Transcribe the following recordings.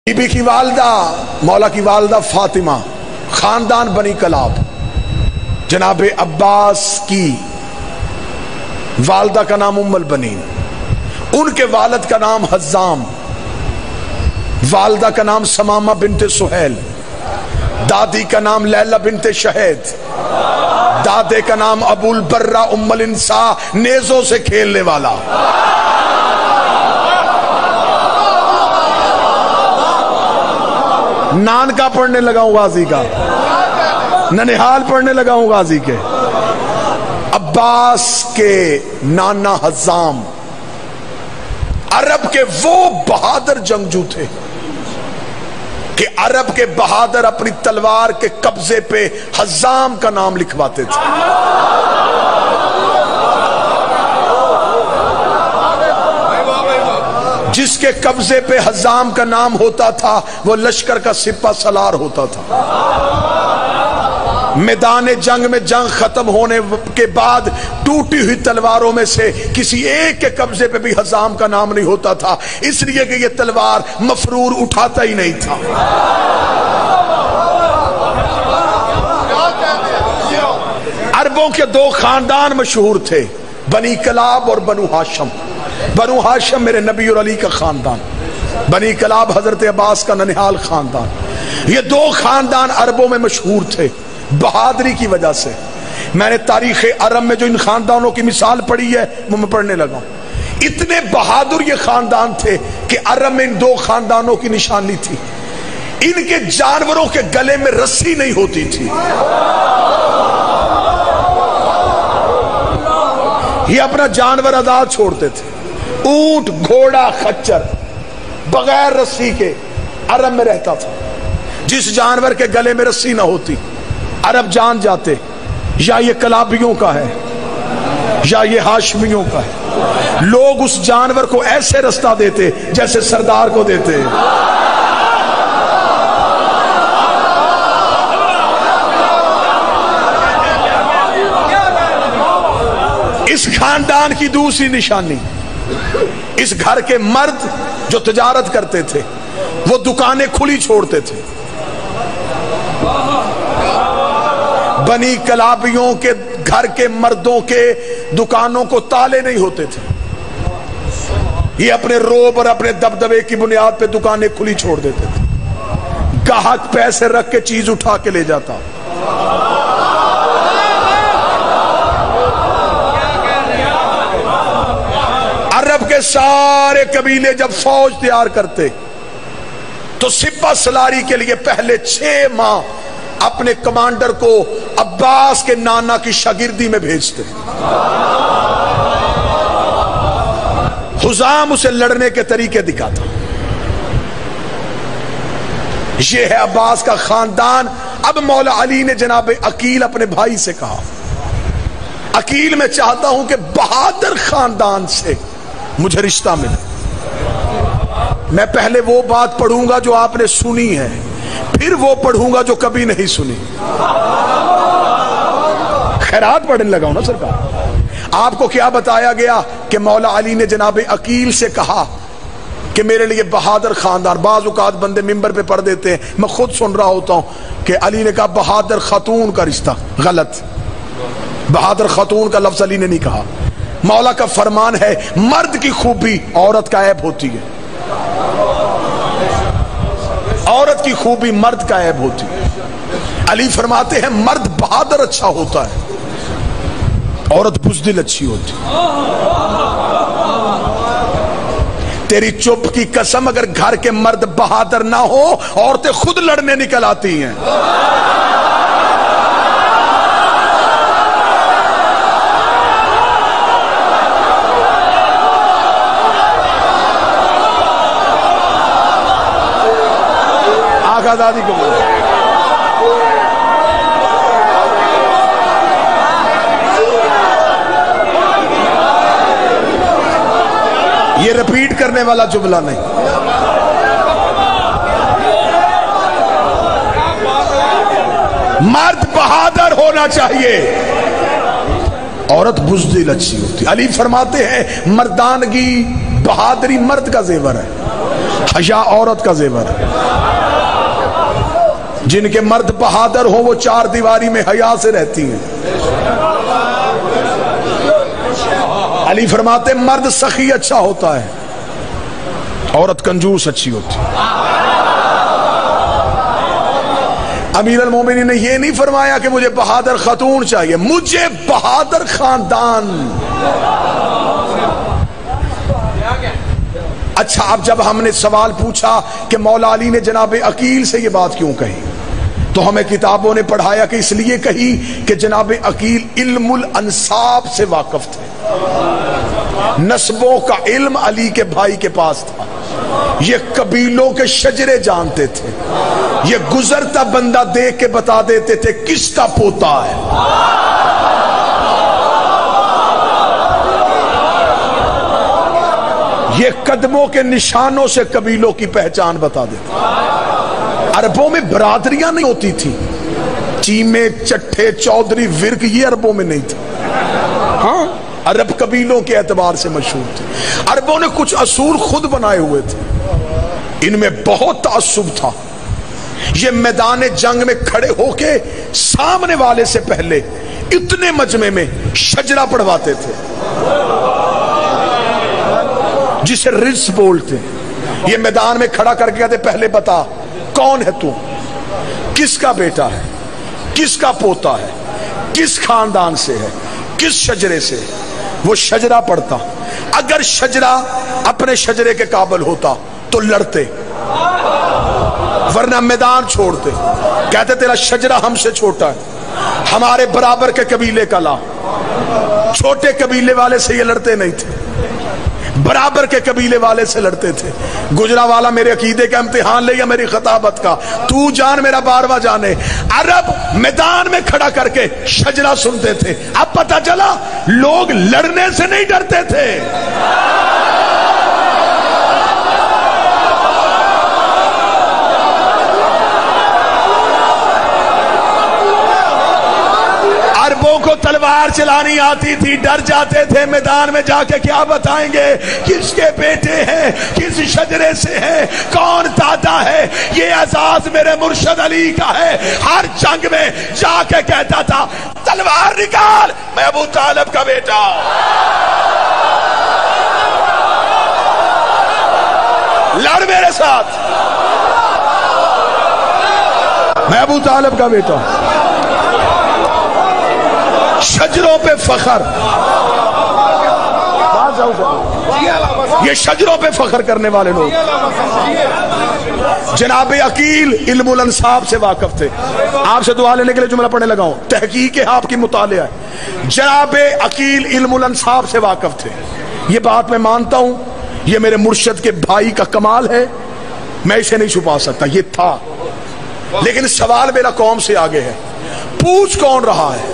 Be be کی والدہ مولا کی والدہ فاطمہ، خاندان بنی کلاب، جناب عباس کی والدہ کا نام ام البنین، ان کے والد کا نام حزام، والدہ کا نام سمامہ بنت سہیل، دادی کا نام لیلہ بنت شہید، دادے کا نام ابو البرہ ام الانسا، نیزوں سے کھیلنے والا۔ نان کا پڑھنے لگا ہوں غازی کا، ننہال پڑھنے لگا ہوں غازی کے۔ عباس کے نانا حزام عرب کے وہ بہادر جنگجو تھے کہ عرب کے بہادر اپنی تلوار کے قبضے پہ حزام کا نام لکھواتے تھے۔ جس کے قبضے پہ حزام کا نام ہوتا تھا وہ لشکر کا سپہ سالار ہوتا تھا۔ میدان جنگ میں جنگ ختم ہونے کے بعد ٹوٹی ہوئی تلواروں میں سے کسی ایک کے قبضے پہ بھی حزام کا نام نہیں ہوتا تھا، اس لیے کہ یہ تلوار مفرور اٹھاتا ہی نہیں تھا۔ عربوں کے دو خاندان مشہور تھے، بنی کلاب اور بنو ہاشم۔ بنو ہاشم میرے نبی اور علی کا خاندان، بنی کلاب حضرت عباس کا ننہال خاندان۔ یہ دو خاندان عربوں میں مشہور تھے بہادری کی وجہ سے۔ میں نے تاریخ عرب میں جو ان خاندانوں کی مثال پڑھی ہے وہ میں پڑھنے لگا ہوں۔ اتنے بہادر یہ خاندان تھے کہ عرب میں ان دو خاندانوں کی نشانی تھی، ان کے جانوروں کے گلے میں رسی نہیں ہوتی تھی۔ یہ اپنا جانور آزاد چھوڑتے تھے، اونٹ، گھوڑا، خچر، بغیر رسی کے عرب میں رہتا تھا۔ جس جانور کے گلے میں رسی نہ ہوتی عرب جان جاتے یا یہ کلابیوں کا ہے یا یہ ہاشمیوں کا ہے۔ لوگ اس جانور کو ایسے رستہ دیتے جیسے سردار کو دیتے۔ اس خاندان کی دوسری نشانی، اس گھر کے مرد جو تجارت کرتے تھے وہ دکانیں کھلی چھوڑتے تھے۔ بنی کلابیوں کے گھر کے مردوں کے دکانوں کو تالے نہیں ہوتے تھے، یہ اپنے روب اور اپنے دبدبے کی بنیاد پہ دکانیں کھلی چھوڑ دیتے تھے۔ گاہک پیسے رکھ کے چیز اٹھا کے لے جاتا۔ عرب کے سارے قبیلے جب فوج تیار کرتے تو سپہ سلاری کے لیے پہلے 6 ماہ اپنے کمانڈر کو عباس کے نانا کی شاگردی میں بھیجتے۔ حزام اسے لڑنے کے طریقے دکھاتا۔ یہ ہے عباس کا خاندان۔ اب مولا علی نے جناب عقیل اپنے بھائی سے کہا، عقیل میں چاہتا ہوں کہ بہادر خاندان سے مجھے رشتہ ملے۔ میں پہلے وہ بات پڑھوں گا جو آپ نے سنی ہے، پھر وہ پڑھوں گا جو کبھی نہیں سنی۔ خیرات پڑھنے لگا ہوں نا سرکار۔ آپ کو کیا بتایا گیا کہ مولا علی نے جناب عقیل سے کہا کہ میرے لیے بہادر خاندان۔ بعض اوقات بندے ممبر پہ پڑھ دیتے ہیں، میں خود سن رہا ہوتا ہوں کہ علی نے کہا بہادر خاتون کا رشتہ۔ غلط، بہادر خاتون کا لفظ علی نے نہیں کہا۔ مولا کا فرمان ہے مرد کی خوبی عورت کا عیب ہوتی ہے، عورت کی خوبی مرد کا عیب ہوتی ہے۔ علی فرماتے ہیں مرد بہادر اچھا ہوتا ہے، عورت بزدل اچھی ہوتی ہے۔ تیری چپ کی قسم، اگر گھر کے مرد بہادر نہ ہو عورتیں خود لڑنے نکل آتی ہیں۔ آزادی کو بولے یہ ریپیٹ کرنے والا جملہ نہیں۔ مرد بہادر ہونا چاہیے، عورت بزدل اچھی ہوتی۔ علی فرماتے ہیں مردانگی بہادری مرد کا زیور ہے، حیا عورت کا زیور ہے. جن کے مرد بہادر ہو وہ چار دیواری میں حیا سے رہتی ہیں. علی فرماتے مرد سخی اچھا ہوتا ہے، عورت کنجوس اچھی ہوتی ہے. امیر المومنین نے یہ نہیں فرمایا کہ مجھے بہادر خاتون چاہیے، مجھے بہادر خاندان. اچھا، اب جب ہم نے سوال پوچھا کہ مولا علی نے جناب عقیل سے یہ بات کیوں کہی، تو ہمیں کتابوں نے پڑھایا کہ اس لیے کہی کہ جناب عقیل علم الانساب سے واقف تھے. نسبوں کا علم علی کے بھائی کے پاس تھا. یہ قبیلوں کے شجرے جانتے تھے. یہ گزرتا بندہ دیکھ کے بتا دیتے تھے کس کا پوتا ہے. یہ قدموں کے نشانوں سے قبیلوں کی پہچان بتا دیتے. عربوں میں برادریاں نہیں ہوتی تھی، چیمے، چٹھے، چودھری، ورک، یہ عربوں میں نہیں تھا. ہاں، عرب قبیلوں کے اعتبار سے مشہور تھے. عربوں نے کچھ اصول خود بنائے ہوئے تھے، ان میں بہت تعصب تھا. یہ میدان جنگ میں کھڑے ہو کے سامنے والے سے پہلے اتنے مجمع میں شجرہ پڑھواتے تھے جسے رز بولتے. یہ میدان میں کھڑا کر کے کہتے پہلے بتا کون ہے تو، کس کا بیٹا ہے، کس کا پوتا ہے، کس خاندان سے ہے، کس شجرے سے. وہ شجرہ پڑھتا. اگر شجرہ اپنے شجرے کے قابل ہوتا تو لڑتے، ورنہ میدان چھوڑتے. کہتے تیرا شجرہ ہم سے چھوٹا ہے، ہمارے برابر کے قبیلے کا لا. چھوٹے قبیلے والے سے یہ لڑتے نہیں تھے، برابر کے قبیلے والے سے لڑتے تھے. گجرا والا میرے عقیدے کا امتحان لے یا میری خطابت کا، تو جان میرا بارواں جانے. عرب میدان میں کھڑا کر کے شجرہ سنتے تھے. اب پتہ چلا لوگ لڑنے سے نہیں ڈرتے تھے. عربوں کو تلوار چلانی آتی تھی، ڈر جاتے تھے. میدان میں جا کے کیا بتائیں گے کس کے بیٹے ہیں، کس شجرے سے ہیں، کون دادا ہے. یہ اعزاز میرے مرشد علی کا ہے. ہر جنگ میں جا کے کہتا تھا تلوار نکال، میں ابو طالب کا بیٹا. لڑ میرے ساتھ، میں ابو طالب کا بیٹا. شجروں پہ فخر، یہ شجروں پہ فخر کرنے والے لوگ. جناب عقیل علم الانساب سے واقف تھے. آپ سے دعا لینے کے لیے جملہ پڑھنے لگا ہوں، تحقیق آپ کی مطالعہ ہے. جناب عقیل علم الانساب سے واقف تھے. یہ بات میں مانتا ہوں، یہ میرے مرشد کے بھائی کا کمال ہے، میں اسے نہیں چھپا سکتا، یہ تھا. لیکن سوال میرا قوم سے آگے ہے، پوچھ کون رہا ہے؟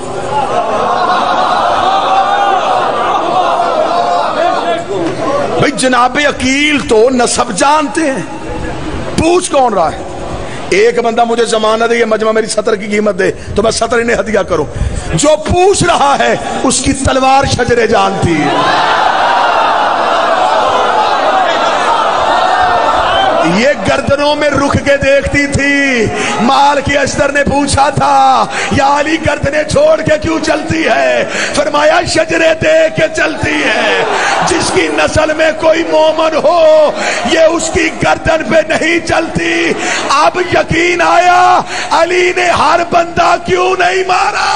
بھئی جناب عقیل تو نسب جانتے ہیں، پوچھ کون رہا ہے؟ ایک بندہ مجھے زمانہ دے، یہ مجمع میری سطر کی قیمت دے تو میں سطر انہیں ہدیہ کروں. جو پوچھ رہا ہے اس کی تلوار شجرے جانتی ہے. یہ گردنوں میں رک کے دیکھتی تھی. مال کی اشتر نے پوچھا تھا یا علی گردنیں چھوڑ کے کیوں چلتی ہے؟ فرمایا شجرے دیکھ کے چلتی ہے. جس کی نسل میں کوئی مومن ہو یہ اس کی گردن پہ نہیں چلتی. اب یقین آیا علی نے ہر بندہ کیوں نہیں مارا.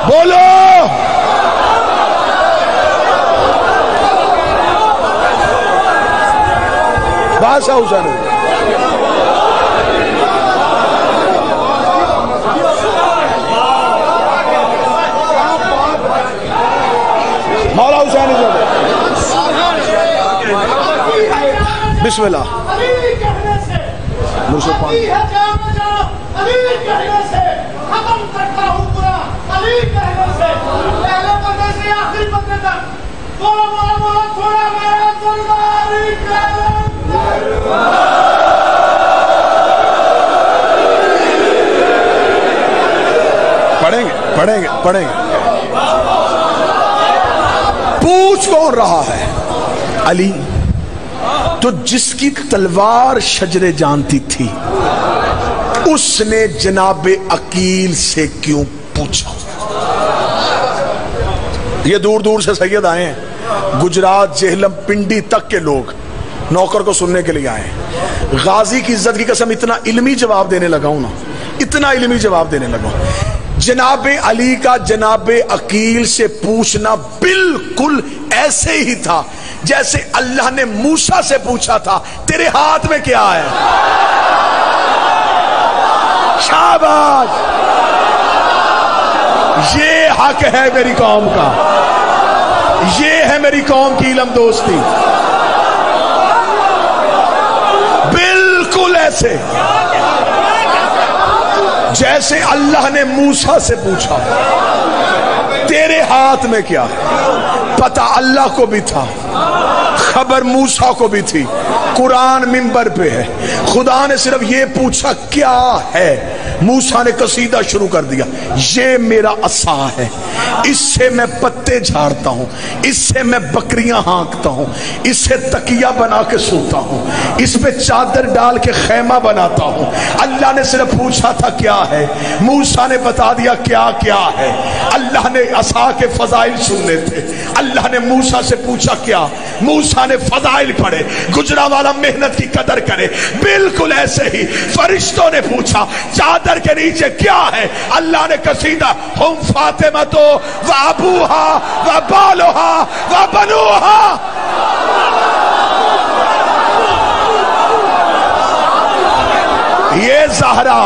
بولو بادشاہ حسین. مولا حسین بسم اللہ. مرشد پانی پڑھیں گے. پوچھ کون رہا ہے؟ علی تو جس کی تلوار شجر جانتی تھی اس نے جناب عقیل سے کیوں پوچھا؟ یہ دور دور سے سید آئے ہیں، گجرات، جہلم، پنڈی تک کے لوگ نوکر کو سننے کے لیے آئے ہیں۔ غازی کی عزت کی قسم اتنا علمی جواب دینے لگا ہوں نا، اتنا علمی جواب دینے لگا ہوں۔ جناب علی کا جناب عقیل سے پوچھنا بالکل ایسے ہی تھا جیسے اللہ نے موسیٰ سے پوچھا تھا تیرے ہاتھ میں کیا ہے؟ شاباش، یہ حق ہے میری قوم کا، یہ ہے میری قوم کی علم دوستی، بالکل ایسے جیسے اللہ نے موسیٰ سے پوچھا تیرے ہاتھ میں کیا ہے۔ پتہ اللہ کو بھی تھا، خبر موسیٰ کو بھی تھی، قرآن منبر پہ ہے، خدا نے صرف یہ پوچھا کیا ہے؟ موسیٰ نے قصیدہ شروع کر دیا، یہ میرا عصا ہے، اس سے میں پتے جھاڑتا ہوں، اس سے میں بکریاں ہانکتا ہوں، اس سے تکیہ بنا کے سوتا ہوں، اس پہ چادر ڈال کے خیمہ بناتا ہوں۔ اللہ نے صرف پوچھا تھا کیا ہے، موسیٰ نے بتا دیا کیا کیا ہے۔ اللہ نے عصا کے فضائل سننے تھے، اللہ نے موسیٰ سے پوچھا کیا، موسیٰ نے فضائل پڑھے، گجرا والا محنت کی قدر کرے۔ بالکل ایسے ہی فرشتوں نے پوچھا چادر کے نیچے کیا ہے، اللہ نے قصیدہ ہم فاطمہ تو و ابوہا و بالوہا و بنوہا، یہ زہرا،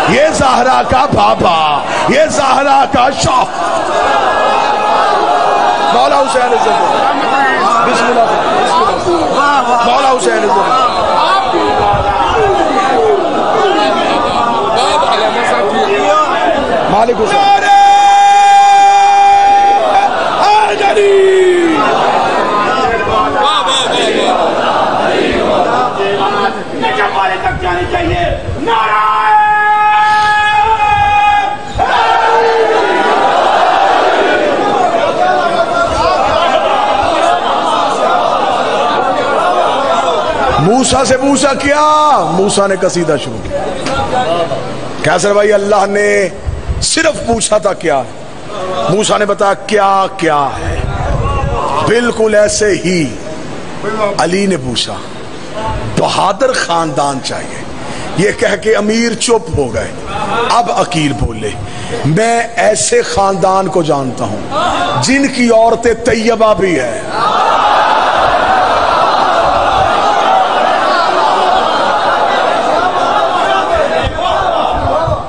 یہ زہرا کا بابا، یہ زہرا کا شوق۔ مولا حسین بسم اللہ، مولا حسین مالک حسین موسیٰ سے پوچھا کیا، موسیٰ نے قصیدہ شروع کیا۔ کیسر بھائی اللہ نے صرف پوچھا تھا کیا، موسیٰ نے بتایا کیا کیا ہے۔ بالکل ایسے ہی علی نے پوچھا، بہادر خاندان چاہیے، یہ کہہ کے امیر چپ ہو گئے۔ اب عقیل بولے میں ایسے خاندان کو جانتا ہوں جن کی عورتیں طیبہ بھی ہے،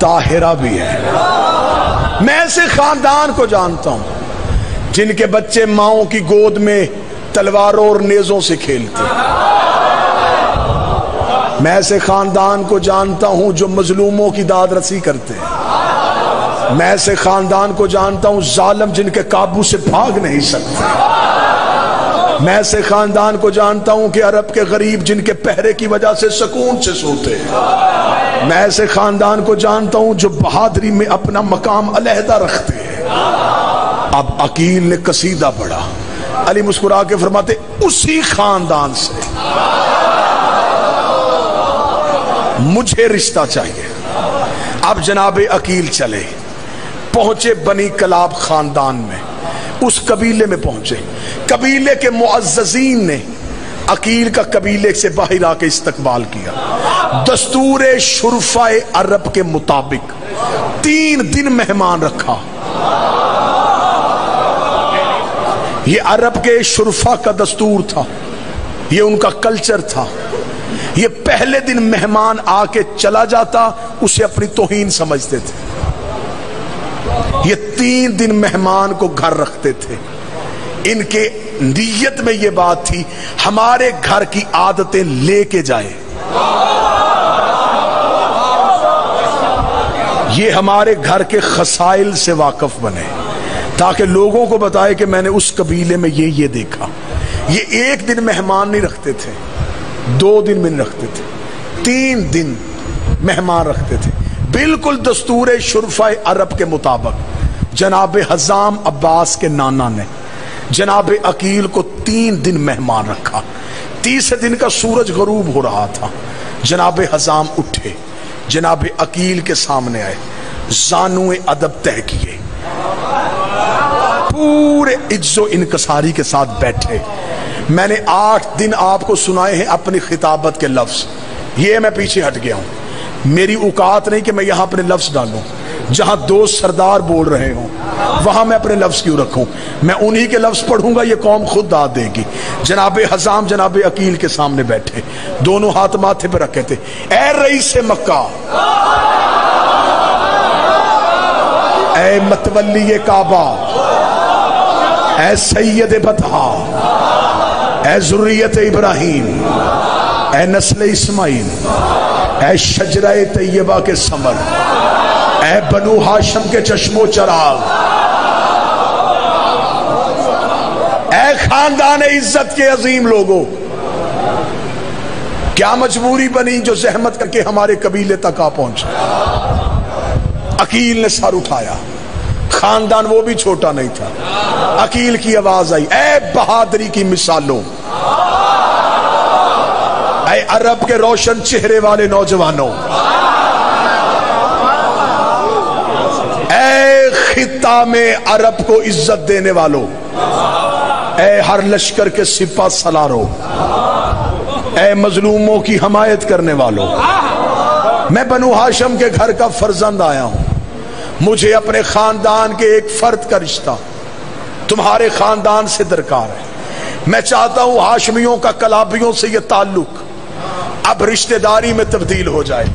طاہرہ بھی ہے۔ میں ایسے خاندان کو جانتا ہوں جن کے بچے ماؤں کی گود میں تلواروں اور نیزوں سے کھیلتے۔ میں ایسے خاندان کو جانتا ہوں جو مظلوموں کی داد رسی کرتے ہیں۔ میں ایسے خاندان کو جانتا ہوں ظالم جن کے قابو سے بھاگ نہیں سکتے۔ میں ایسے خاندان کو جانتا ہوں کہ عرب کے غریب جن کے پہرے کی وجہ سے سکون سے سوتے ہیں۔ میں ایسے خاندان کو جانتا ہوں جو بہادری میں اپنا مقام علیحدہ رکھتے ہیں۔ اب عقیل نے قصیدہ پڑھا، علی مسکرا کے فرماتے اسی خاندان سے مجھے رشتہ چاہیے۔ اب جناب عقیل چلے، پہنچے بنی کلاب خاندان میں، اس قبیلے میں پہنچے۔ قبیلے کے معززین نے عقیل کا قبیلے سے باہر آ کے استقبال کیا۔ دستور شرفاء عرب کے مطابق 3 دن مہمان رکھا۔ یہ عرب کے شرفاء کا دستور تھا، یہ ان کا کلچر تھا۔ یہ پہلے دن مہمان آ کے چلا جاتا اسے اپنی توہین سمجھتے تھے۔ یہ 3 دن مہمان کو گھر رکھتے تھے۔ ان کے نیت میں یہ بات تھی ہمارے گھر کی عادتیں لے کے جائے، یہ ہمارے گھر کے خصائل سے واقف بنے، تاکہ لوگوں کو بتائے کہ میں نے اس قبیلے میں یہ دیکھا۔ یہ 1 دن مہمان نہیں رکھتے تھے، 2 دن میں نہیں رکھتے تھے، 3 دن مہمان رکھتے تھے، بالکل دستور شرفاء عرب کے مطابق۔ جناب حزام عباس کے نانا نے جناب عقیل کو 3 دن مہمان رکھا. تیسرے دن کا سورج غروب ہو رہا تھا. جناب حزام اٹھے, جناب عقیل کے سامنے آئے, زانو ادب طے کیے, پورے عجز و انکساری کے ساتھ بیٹھے. میں نے 8 دن آپ کو سنائے ہیں اپنی خطابت کے لفظ, یہ میں پیچھے ہٹ گیا ہوں. میری اوقات نہیں کہ میں یہاں اپنے لفظ ڈالوں. جہاں 2 سردار بول رہے ہوں وہاں میں اپنے لفظ کیوں رکھوں؟ میں انہی کے لفظ پڑھوں گا, یہ قوم خود داد دے گی. جناب حزام جناب عقیل کے سامنے بیٹھے, دونوں ہاتھ ماتھے پہ رکھے تھے. اے رئیس مکہ, اے متولی کعبہ, اے سید بطحا, اے ذریت ابراہیم, اے نسل اسماعیل, اے شجرہ طیبہ کے ثمر, اے بنو ہاشم کے چشم و چراغ, اے خاندان عزت کے عظیم لوگوں, کیا مجبوری بنی جو زحمت کر کے ہمارے قبیلے تک آ پہنچے؟ عقیل نے سر اٹھایا, خاندان وہ بھی چھوٹا نہیں تھا. عقیل کی آواز آئی, اے بہادری کی مثالوں, اے عرب کے روشن چہرے والے نوجوانوں, اے خطہ میں عرب کو عزت دینے والوں, اے ہر لشکر کے سپہ سالاروں, اے مظلوموں کی حمایت کرنے والوں, میں بنو ہاشم کے گھر کا فرزند آیا ہوں. مجھے اپنے خاندان کے ایک فرد کا رشتہ تمہارے خاندان سے درکار ہے. میں چاہتا ہوں ہاشمیوں کا کلابیوں سے یہ تعلق اب رشتہ داری میں تبدیل ہو جائے.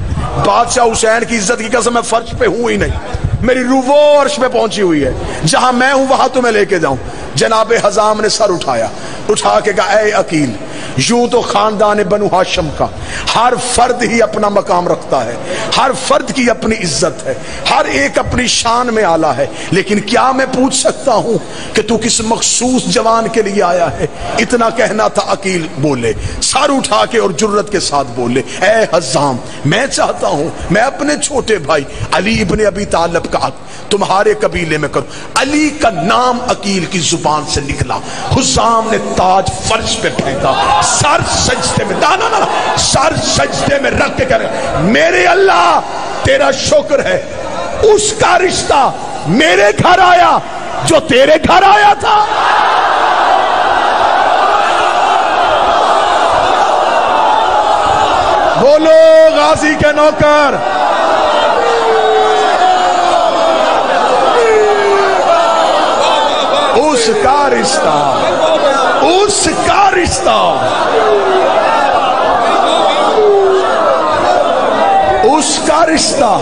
بادشاہ حسین کی عزت کی قسم میں فرش پہ ہوں ہی نہیں, میری روح وہ عرش پہ پہنچی ہوئی ہے. جہاں میں ہوں وہاں تمہیں لے کے جاؤں. جناب حزام نے سر اٹھایا, اٹھا کے کہا, اے عقیل, یوں تو خاندان بنو ہاشم کا ہر فرد ہی اپنا مقام رکھتا ہے, ہر فرد کی اپنی عزت ہے, ہر ایک اپنی شان میں آلہ ہے, لیکن کیا میں پوچھ سکتا ہوں کہ تو کس مخصوص جوان کے لیے آیا ہے؟ اتنا کہنا تھا. عقیل بولے, سر اٹھا کے اور جرت کے ساتھ بولے, اے حزام, میں چاہتا ہوں میں اپنے چھوٹے بھائی علی ابن ابی طالب کا تمہارے قبیلے میں کروں. علی کا نام عقیل کی زبان سے نکلا. حزام نے تاج فرش پہ پھینکا, سر سجدے میں, سر سجدے میں رکھ کے کہہ رہے, میرے اللہ تیرا شکر ہے, اس کا رشتہ میرے گھر آیا جو تیرے گھر آیا تھا. بولو غازی کے نوکر, اس کا رشتہ, اس کا رشتہ, اس کا رشتہ.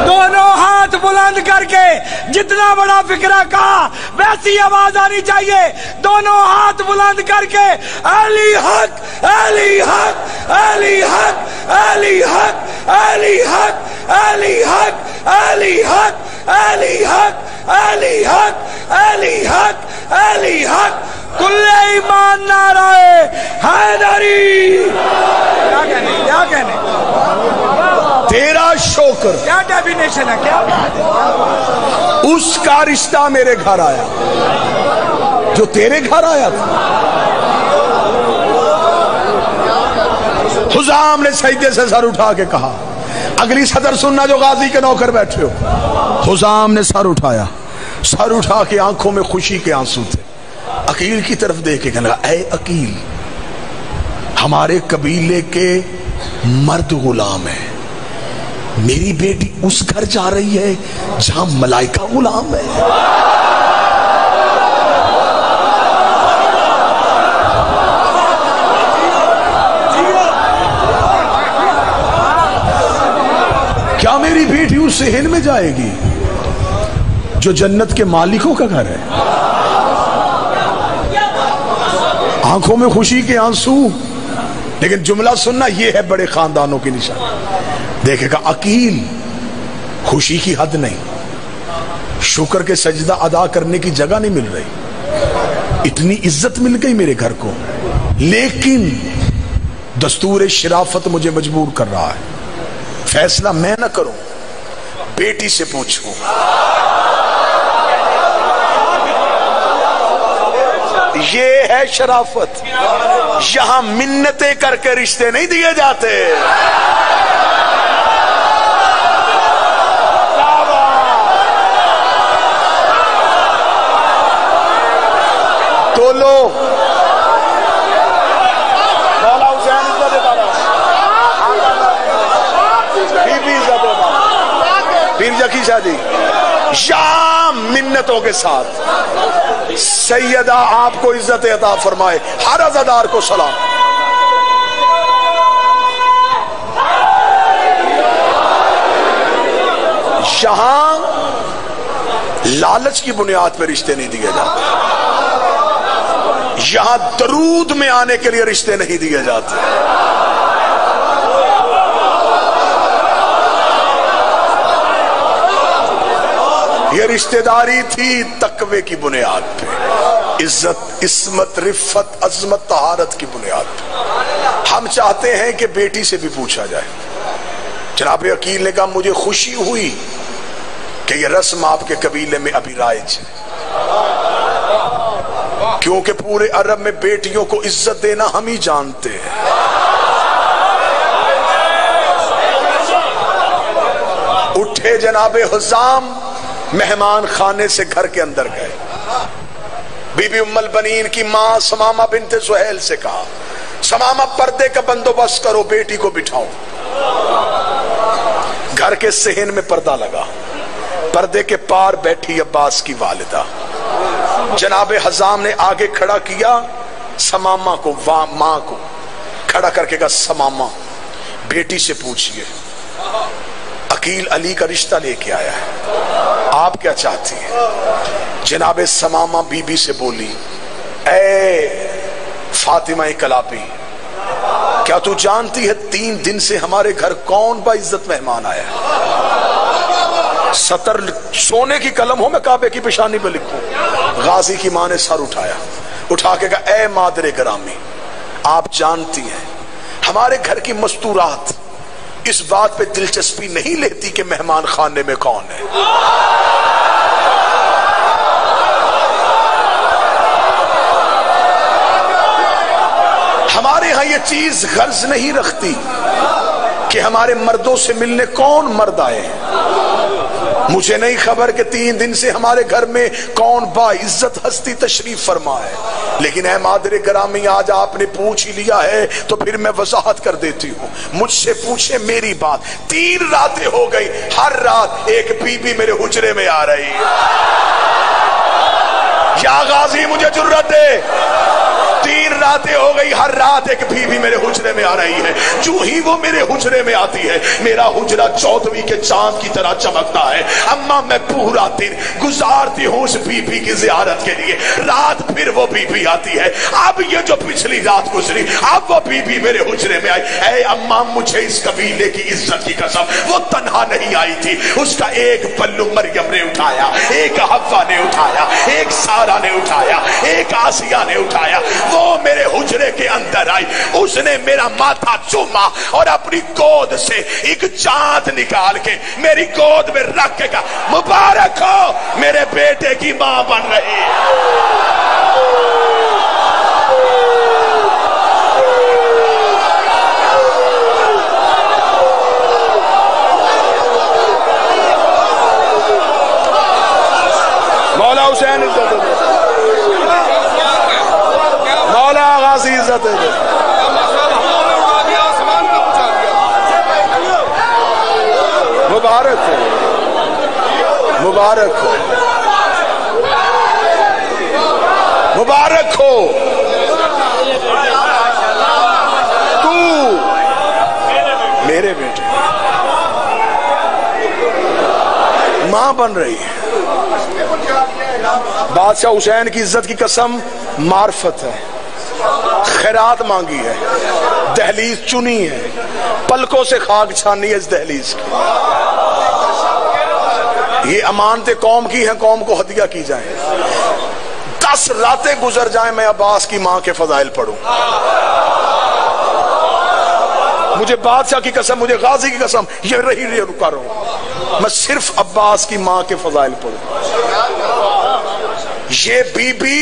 دونوں ہاتھ بلند کر کے جتنا بڑا فکرہ کہا ویسی آواز آنی چاہیے. دونوں ہاتھ بلند کر کے علی حق, علی حق, علی حق, علی حق, علی حق, علی حق, علی حق, علی حق, علی حق, علی حق, علی حق, کل ایمان نعرہ حیدری. کیا کہنے تیرا شکر, کیا ڈیفینیشن ہے, کیا اس کا رشتہ میرے گھر آیا جو تیرے گھر آیا تھا. حزام نے سجدے سے سر اٹھا کے کہا, اگلی صدر سننا جو غازی کے نوکر بیٹھے ہو. حزام نے سر اٹھایا, سر اٹھا کے آنکھوں میں خوشی کے آنسو تھے. عقیل کی طرف دیکھ کے کہنے لگا, اے عقیل, ہمارے قبیلے کے مرد غلام ہیں, میری بیٹی اس گھر جا رہی ہے جہاں ملائکہ غلام ہے. کیا میری بیٹی اس صحن میں جائے گی جو جنت کے مالکوں کا گھر ہے؟ آنکھوں میں خوشی کے آنسو, لیکن جملہ سننا, یہ ہے بڑے خاندانوں کی نشان. دیکھے گا عقیل, خوشی کی حد نہیں, شکر کے سجدہ ادا کرنے کی جگہ نہیں مل رہی, اتنی عزت مل گئی میرے گھر کو, لیکن دستور شرافت مجھے مجبور کر رہا ہے. فیصلہ میں نہ کروں، بیٹی سے پوچھوں۔ یہ ہے شرافت۔ یہاں منتیں کر کے رشتے نہیں دیے جاتے۔ تو لو مولا حسین عزت دادا، بی بی عزت دادا، پیر جکی شادی، یہاں منتوں کے ساتھ سیدہ آپ کو عزت عطا فرمائے، ہر عزادار کو سلام۔ یہاں لالچ کی بنیاد پہ رشتے نہیں دیے جاتے، یہاں درود میں آنے کے لیے رشتے نہیں دیے جاتے۔ یہ رشتہ داری تھی تقوی کی بنیاد پہ، عزت، عصمت، رفت، عظمت، طہارت کی بنیاد پہ۔ ہم چاہتے ہیں کہ بیٹی سے بھی پوچھا جائے۔ جناب عقیل نے کہا مجھے خوشی ہوئی کہ یہ رسم آپ کے قبیلے میں ابھی رائج ہے، کیونکہ پورے عرب میں بیٹیوں کو عزت دینا ہم ہی جانتے ہیں۔ اٹھے جناب حزام، مہمان خانے سے گھر کے اندر گئے۔ بی بی ام البنین کی ماں سمامہ بنت سہیل سے کہا سمامہ پردے کا بندوبست کرو، بیٹی کو بٹھاؤ۔ گھر کے صحن میں پردہ لگا، پردے کے پار بیٹھی عباس کی والدہ۔ جناب حزام نے آگے کھڑا کیا سمامہ کو، ماں کو کھڑا کر کے کہا سمامہ بیٹی سے پوچھئے، عقیل علی کا رشتہ لے کے آیا ہے، آپ کیا چاہتی ہیں؟ جناب سمامہ بی بی سے بولی اے فاطمہ کلابی، کیا تو جانتی ہے 3 دن سے ہمارے گھر کون با عزت مہمان آیا ہے؟ سطر سونے کی قلم ہو میں کعبے کی پیشانی پہ لکھوں۔ غازی کی ماں نے سر اٹھایا، اٹھا کے کہا اے مادر گرامی، آپ جانتی ہیں ہمارے گھر کی مستورات اس بات پہ دلچسپی نہیں لیتی کہ مہمان خانے میں کون ہے۔ ہمارے ہاں یہ چیز غرض نہیں رکھتی کہ ہمارے مردوں سے ملنے کون مرد آئے ہیں۔ مجھے نہیں خبر کہ 3 دن سے ہمارے گھر میں کون با عزت ہستی تشریف فرما ہے، لیکن اے مادر گرامی آج آپ نے پوچھ ہی لیا ہے تو پھر میں وضاحت کر دیتی ہوں۔ مجھ سے پوچھے میری بات، 3 راتیں ہو گئی، ہر رات ایک بی بی میرے حجرے میں آ رہی ہے۔ یا غازی مجھے جرت دے، 3 راتیں ہو گئی، ہر رات ایک بی بی میرے حجرے میں آ رہی ہے۔ جو ہی وہ میرے حجرے میں آتی ہے میرا حجرہ 14ویں کے چاند کی طرح چمکتا ہے۔ اما میں پورا دن گزارتی ہوں اس بی بی کی زیارت کے لیے، رات پھر وہ بی بی آتی ہے۔ اب یہ جو پچھلی رات گزری اب وہ بی بی میرے حجرے میں آئی۔ اے اما مجھے اس قبیلے کی عزت کی قسم، وہ تنہا نہیں آئی تھی، اس کا ایک پلو مریم نے اٹھایا، ایک حوا نے اٹھایا، ایک سارہ نے اٹھایا، ایک آسیہ نے اٹھایا۔ وہ میرے حجرے کے اندر آئی، اس نے میرا ماتھا چوما اور اپنی گود سے ایک چاند نکال کے میری گود میں رکھ کے کہا مبارک ہو میرے بیٹے کی ماں بن رہی ہے۔ مولا حسین عزت دے، مولا غازی عزت دے، مبارک ہو، مبارک ہو، مبارک ہو، تو میرے بیٹے ماں بن رہی ہے۔ بادشاہ حسین کی عزت کی قسم معرفت ہے، خیرات مانگی ہے، دہلیز چنی ہے، پلکوں سے خاک چھانی ہے اس دہلیز کی۔ یہ امانتیں قوم کی ہیں، قوم کو ہدیہ کی جائیں۔ 10 راتیں گزر جائیں میں عباس کی ماں کے فضائل پڑھوں، مجھے بادشاہ کی قسم، مجھے غازی کی قسم، یہ رہی رکا رہا ہوں، میں صرف عباس کی ماں کے فضائل پڑھوں۔ یہ بی بی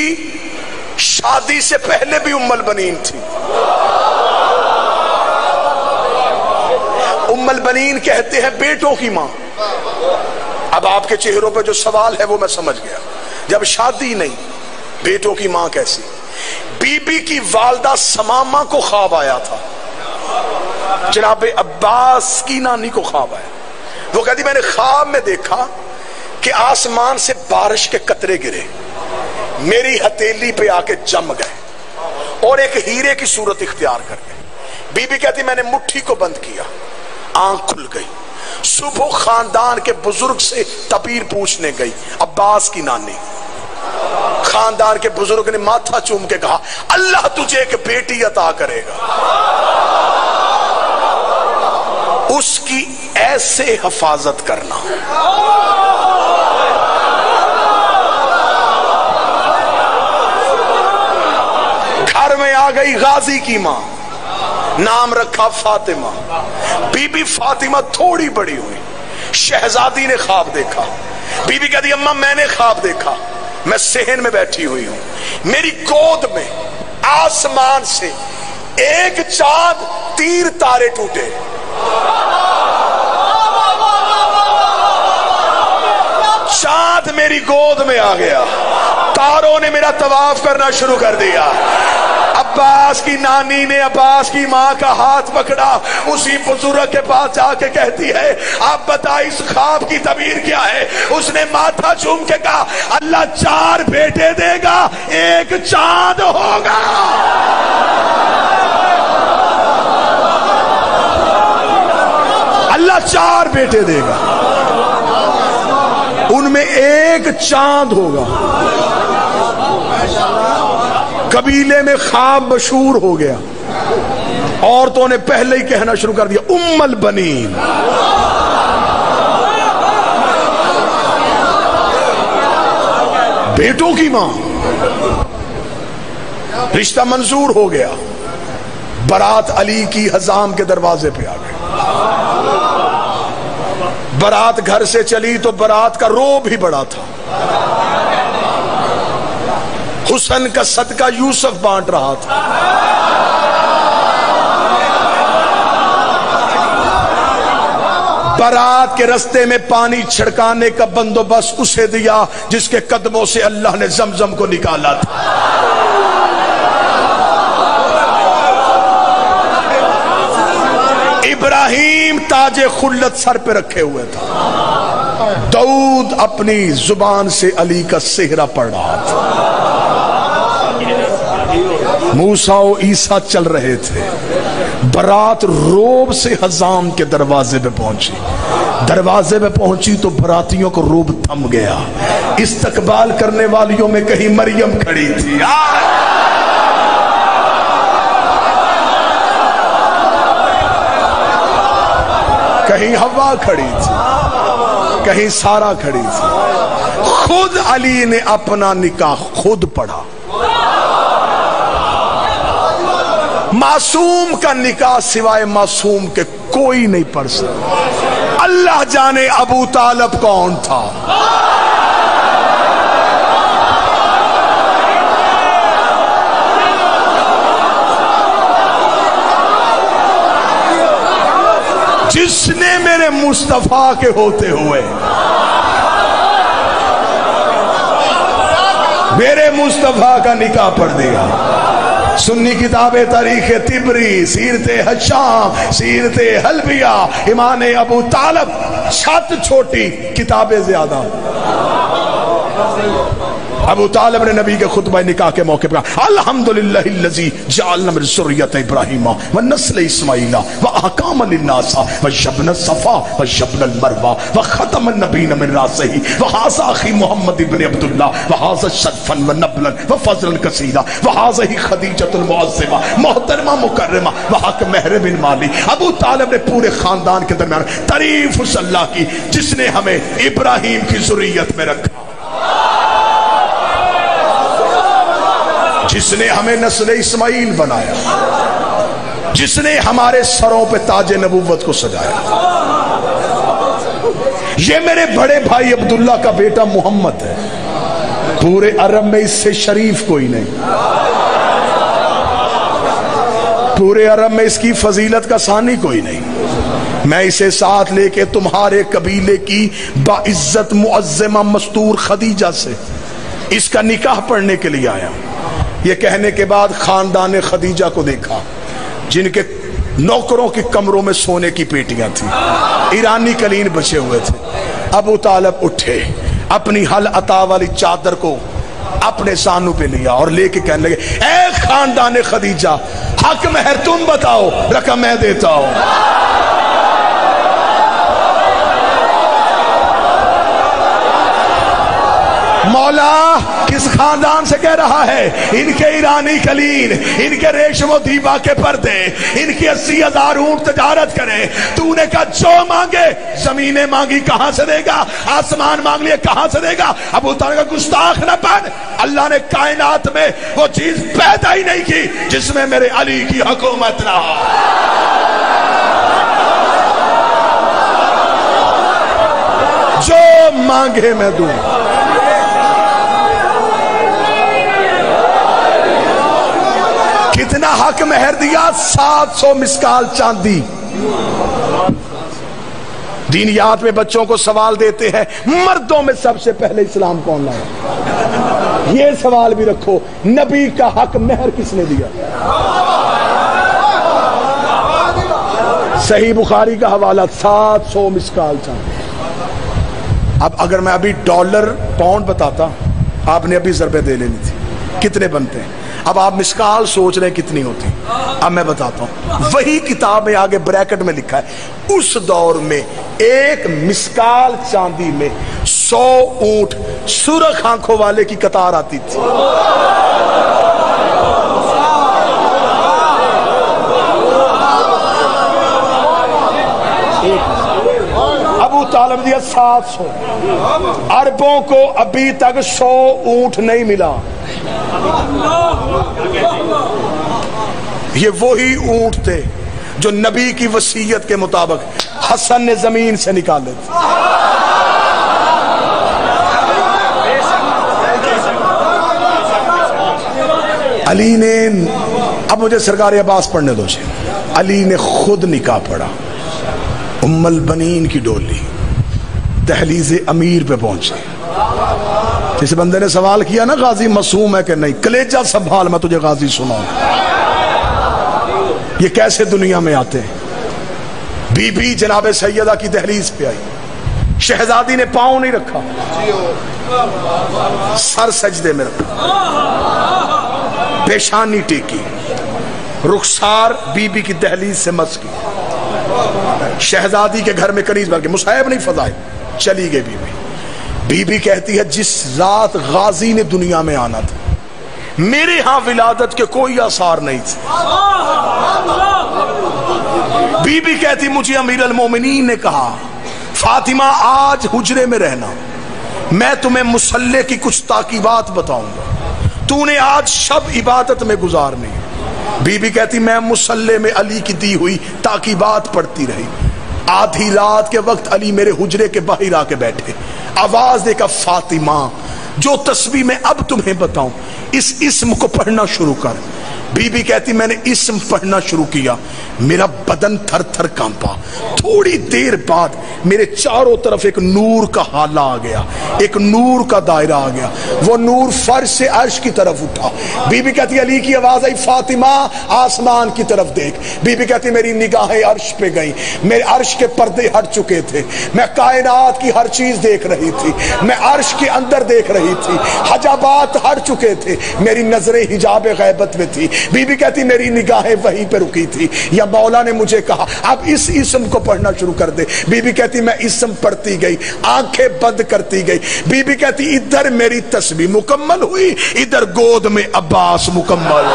شادی سے پہلے بھی ام البنین تھی۔ ام البنین کہتے ہیں بیٹوں کی ماں۔ اب آپ کے چہروں پہ جو سوال ہے وہ میں سمجھ گیا، جب شادی نہیں بیٹوں کی ماں کیسی؟ بی بی کی والدہ سمامہ کو خواب آیا تھا، جناب عباس کی نانی کو خواب آیا۔ وہ کہتی میں نے خواب میں دیکھا کہ آسمان سے بارش کے قطرے گرے، میری ہتھیلی پہ آ کے جم گئے اور ایک ہیرے کی صورت اختیار کر گئے۔ بی بی کہتی میں نے مٹھی کو بند کیا، آنکھ کھل گئی، صبح خاندان کے بزرگ سے تعبیر پوچھنے گئی، عباس کی نانی۔ خاندان کے بزرگ نے ماتھا چوم کے کہا اللہ تجھے ایک بیٹی عطا کرے گا، اس کی ایسے حفاظت کرنا۔ گھر میں آ گئی غازی کی ماں، نام رکھا فاطمہ۔ بی بی فاطمہ تھوڑی بڑی ہوئی، شہزادی نے خواب دیکھا۔ بی بی کہتی اماں میں نے خواب دیکھا، میں صحن میں بیٹھی ہوئی ہوں، میری گود میں آسمان سے ایک چاند تیر تارے ٹوٹے، چاند میری گود میں آ گیا، تاروں نے میرا طواف کرنا شروع کر دیا۔ عباس کی نانی نے عباس کی ماں کا ہاتھ پکڑا، اسی بزرگ کے پاس جا کے کہتی ہے آپ بتائیں اس خواب کی تعبیر کیا ہے؟ اس نے ماتھا چوم کے کہا اللہ 4 بیٹے دے گا، ایک چاند ہوگا۔ اللہ 4 بیٹے دے گا، ان میں ایک چاند ہوگا۔ قبیلے میں خواب مشہور ہو گیا، عورتوں نے پہلے ہی کہنا شروع کر دیا ام البنین۔ بیٹوں کی ماں۔ رشتہ منظور ہو گیا، بارات علی کی حزام کے دروازے پہ آ گئی۔ بارات گھر سے چلی تو بارات کا روب ہی بڑا تھا، حسن کا صدقہ یوسف بانٹ رہا تھا۔ بارات کے رستے میں پانی چھڑکانے کا بندوبست اسے دیا جس کے قدموں سے اللہ نے زمزم کو نکالا تھا۔ ابراہیم تاج خلت سر پہ رکھے ہوئے تھا، داؤد اپنی زبان سے علی کا سہرا پڑھ رہا تھا، موسیٰ و عیسیٰ چل رہے تھے۔ برات روب سے حزام کے دروازے پہ پہنچی، دروازے پہ پہنچی تو براتیوں کو روب تھم گیا۔ استقبال کرنے والیوں میں کہیں مریم کھڑی تھی، کہیں حوا کھڑی تھی، کہیں سارا کھڑی تھی۔ خود علی نے اپنا نکاح خود پڑھا۔ معصوم کا نکاح سوائے معصوم کے کوئی نہیں پڑھ سکتا۔ اللہ جانے ابو طالب کون تھا۔ جس نے میرے مصطفیٰ کے ہوتے ہوئے میرے مصطفیٰ کا نکاح پڑھ دیا۔ سنی کتاب تاریخ طبری، سیرت ہشام، سیرت حلبیہ، امام ابو طالب، چھت چھوٹی کتابیں زیادہ۔ ابو طالب نے نبی کے خطبہ نکاح کے موقع پر الحمدللہ الذی جعلنا من ذریۃ ابراہیم ونسل اسماعیل واحکاما للناس وجبن الصفا وجبن المروہ وختم النبیین من راسہ وہذا اخی محمد ابن عبداللہ وہذا شرفا ونبلا وفضلا کثیرا وہذا خدیجۃ المعظمہ محترمہ مکرمہ وحق مہر بن مالی۔ ابو طالب نے پورے خاندان کے درمیان تعریف اس اللہ کی جس نے ہمیں ابراہیم کی ذریت میں رکھا، جس نے ہمیں نسل اسماعیل بنایا۔ جس نے ہمارے سروں پہ تاج نبوت کو سجایا. یہ میرے بڑے بھائی عبداللہ کا بیٹا محمد ہے. پورے عرب میں اس سے شریف کوئی نہیں. پورے عرب میں اس کی فضیلت کا ثانی کوئی نہیں. میں اسے ساتھ لے کے تمہارے قبیلے کی باعزت معظمہ مستور خدیجہ سے اس کا نکاح پڑھنے کے لیے آیا. یہ کہنے کے بعد خاندان خدیجہ کو دیکھا جن کے نوکروں کے کمروں میں سونے کی پیٹیاں تھیں, ایرانی قلین بچے ہوئے تھے. ابو طالب اٹھے, اپنی حل عطا والی چادر کو اپنے سانوں پہ لیا اور لے کے کہنے لگے, اے خاندان خدیجہ, حق مہر تم بتاؤ, رقم میں دیتا ہوں. مولا کس خاندان سے کہہ رہا ہے؟ ان کے ایرانی قلین, ان کے ریشم و دیبا کے پردے, ان کی 80,000 اونٹ تجارت کرے. تو نے کہا جو مانگے, زمینیں مانگی کہاں سے دے گا, آسمان مانگ لیے کہاں سے دے گا. ابو طالب کا گستاخ نہ بن, اللہ نے کائنات میں وہ چیز پیدا ہی نہیں کی جس میں میرے علی کی حکومت نہ ہو. جو مانگے میں دوں. کتنا حق مہر دیا؟ 700 مسکال چاندی. دینیات میں بچوں کو سوال دیتے ہیں, مردوں میں سب سے پہلے اسلام کون لایا؟ یہ سوال بھی رکھو, نبی کا حق مہر کس نے دیا؟ صحیح بخاری کا حوالہ, 700 مسکال چاندی. اب اگر میں ابھی ڈالر پاؤنڈ بتاتا, آپ نے ابھی ضربے دے لینی تھی, کتنے بنتے ہیں؟ اب آپ مسکال سوچ رہے ہیں کتنی ہوتی. اب میں بتاتا ہوں, وہی کتاب میں آگے بریکٹ میں لکھا ہے, اس دور میں ایک مسکال چاندی میں 100 اونٹ سرخ آنکھوں والے کی قطار آتی تھی. ابو طالب دیا 700. عربوں کو ابھی تک 100 اونٹ نہیں ملا. یہ وہی اونٹ تھے جو نبی کی وصیت کے مطابق حسن نے زمین سے نکالے تھے. علی نے, اب مجھے سرکار عباس پڑھنے دو. علی نے خود نکاح پڑھا. ام البنین کی ڈولی دہلیز امیر پہ پہنچی. اس بندے نے سوال کیا نا, غازی معصوم ہے کہ نہیں؟ کلیجہ سنبھال, میں تجھے غازی سناؤں. یہ کیسے دنیا میں آتے ہیں؟ بی بی جناب سیدہ کی دہلیز پہ آئی, شہزادی نے پاؤں نہیں رکھا, سر سجدے میں رکھا, پیشانی ٹیکی, رخسار بی بی کی دہلیز سے مس کی. شہزادی کے گھر میں کنیز بھر کے, مصائب نہیں فضائے, چلی گئی بی بی. بی بی کہتی ہے جس رات غازی نے دنیا میں آنا تھا, میرے ہاں ولادت کے کوئی آثار نہیں تھے. بی بی کہتی مجھے امیر المومنین نے کہا, فاطمہ آج حجرے میں رہنا, میں تمہیں مصلے کی کچھ تاکیبات بتاؤں گا, تو نے آج شب عبادت میں گزارنی. بی بی کہتی میں مصلے میں علی کی دی ہوئی تاکیبات پڑھتی رہی. آدھی رات کے وقت علی میرے حجرے کے باہر آ کے بیٹھے, آواز دے کر فاطمہ جو تسبیح میں اب تمہیں بتاؤں اس اسم کو پڑھنا شروع کر. بی بی کہتی میں نے اسم پڑھنا شروع کیا, میرا بدن تھر تھر کانپا. تھوڑی دیر بعد میرے چاروں طرف ایک نور کا حالہ آ گیا, ایک نور کا دائرہ آ گیا. وہ نور فرش سے عرش کی طرف اٹھا. بی بی کہتی علی کی آواز آئی فاطمہ آسمان کی طرف دیکھ. بی بی کہتی میری نگاہیں عرش پہ گئیں, میرے عرش کے پردے ہٹ چکے تھے, میں کائنات کی ہر چیز دیکھ رہی تھی, میں عرش کے اندر دیکھ رہی تھی, حجابات ہٹ چکے تھے, میری نظریں حجاب غیبت میں تھی. بی بی کہتی میری نگاہیں وہیں پہ رکی تھی, یا مولا نے مجھے کہا اب اس اسم کو پڑھنا شروع کر دے. بی بی کہتی میں اسم پڑھتی گئی, آنکھیں بند کرتی گئی. بی بی کہتی ادھر میری تسبیح مکمل ہوئی, ادھر گود میں عباس مکمل.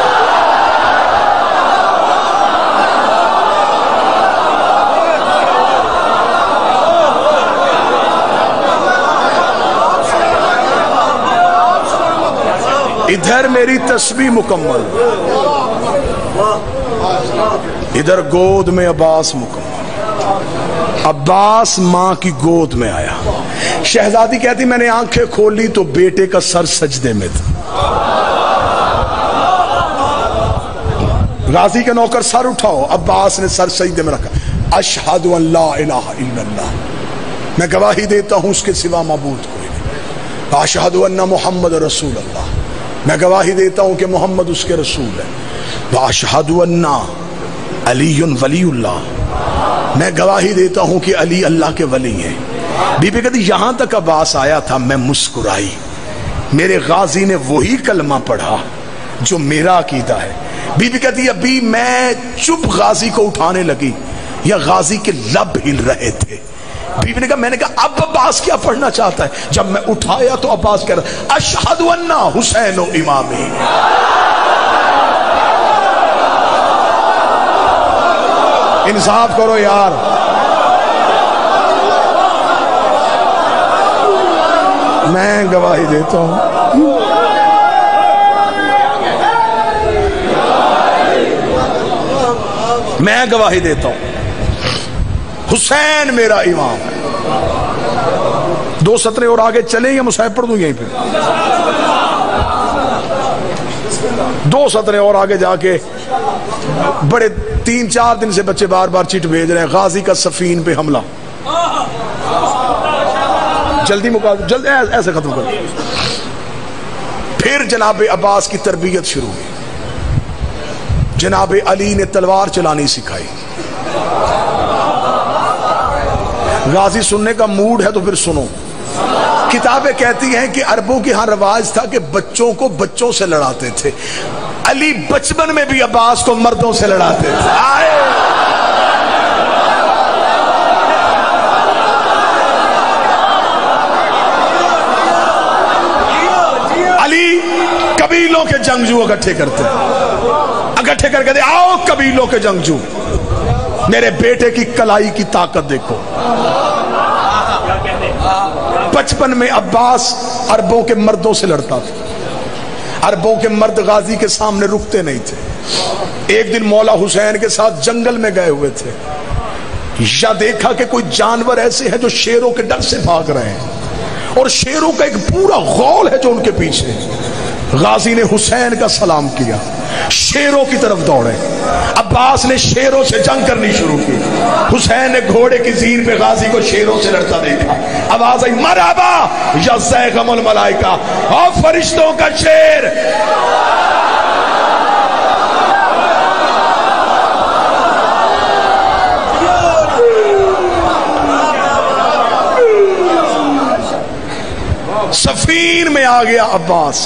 ادھر میری تسبیح مکمل, ادھر گود میں عباس مکمل، عباس ماں کی گود میں آیا. شہزادی کہتی میں نے آنکھیں کھولی تو بیٹے کا سر سجدے میں تھا. غازی کے نوکر سر اٹھاؤ، عباس نے سر سجدے میں رکھا. اشہد ان لا الہ الا اللہ، میں گواہی دیتا ہوں اس کے سوا معبود کوئی نہیں. اشہد ان محمد رسول اللہ، میں گواہی دیتا ہوں کہ محمد اس کے رسول ہے. واشہد ان علی ولی اللہ، میں گواہی دیتا ہوں کہ علی اللہ کے ولی ہیں. بی بی کہتی یہاں تک عباس آیا تھا میں مسکرائی. میرے غازی نے وہی کلمہ پڑھا جو میرا عقیدہ ہے. بی بی کہتی ابھی میں چپ غازی کو اٹھانے لگی یا غازی کے لب ہل رہے تھے. بی بی نے کہا میں نے کہا اب عباس کیا پڑھنا چاہتا ہے؟ جب میں اٹھایا تو عباس کہہ رہا اشہد ان حسین و امامی. انصاف کرو یار. میں گواہی دیتا ہوں میں گواہی دیتا ہوں حسین میرا امام ہے. 2 سطریں اور آگے چلیں یا مصحف پڑھ دوں یہیں پہ؟ 2 سطریں اور آگے جا کے بڑے 3-4 دن سے بچے بار بار چٹ بھیج رہے ہیں. غازی کا سفین پہ حملہ، جلدی مقابلہ جلد ایسے ختم کر. پھر جناب عباس کی تربیت شروع ہوئی. جناب علی نے تلوار چلانی سکھائی. غازی سننے کا موڈ ہے تو پھر سنو. کتابیں کہتی ہیں کہ عربوں کی ہاں رواج تھا کہ بچوں کو بچوں سے لڑاتے تھے. علی بچپن میں بھی عباس کو مردوں سے لڑاتے تھے. علی قبیلوں کے جنگجو اکٹھے کرتے اکٹھے کر کے دے آؤ قبیلوں کے جنگجو میرے بیٹے کی کلائی کی طاقت دیکھو. بچپن میں عباس عربوں کے مردوں سے لڑتا تھا. عربوں کے مرد غازی کے سامنے رکتے نہیں تھے. ایک دن مولا حسین کے ساتھ جنگل میں گئے ہوئے تھے. یا دیکھا کہ کوئی جانور ایسے ہیں جو شیروں کے ڈر سے بھاگ رہے ہیں اور شیروں کا ایک پورا غول ہے جو ان کے پیچھے. غازی نے حسین کا سلام کیا، شیروں کی طرف دوڑے. عباس نے شیروں سے جنگ کرنی شروع کی. حسین نے گھوڑے کی زیر پہ غازی کو شیروں سے لڑتا دیکھا. آواز آئی مرحبا یا زیغم الملائکہ، اور فرشتوں کا شیر. سفین میں آ گیا عباس.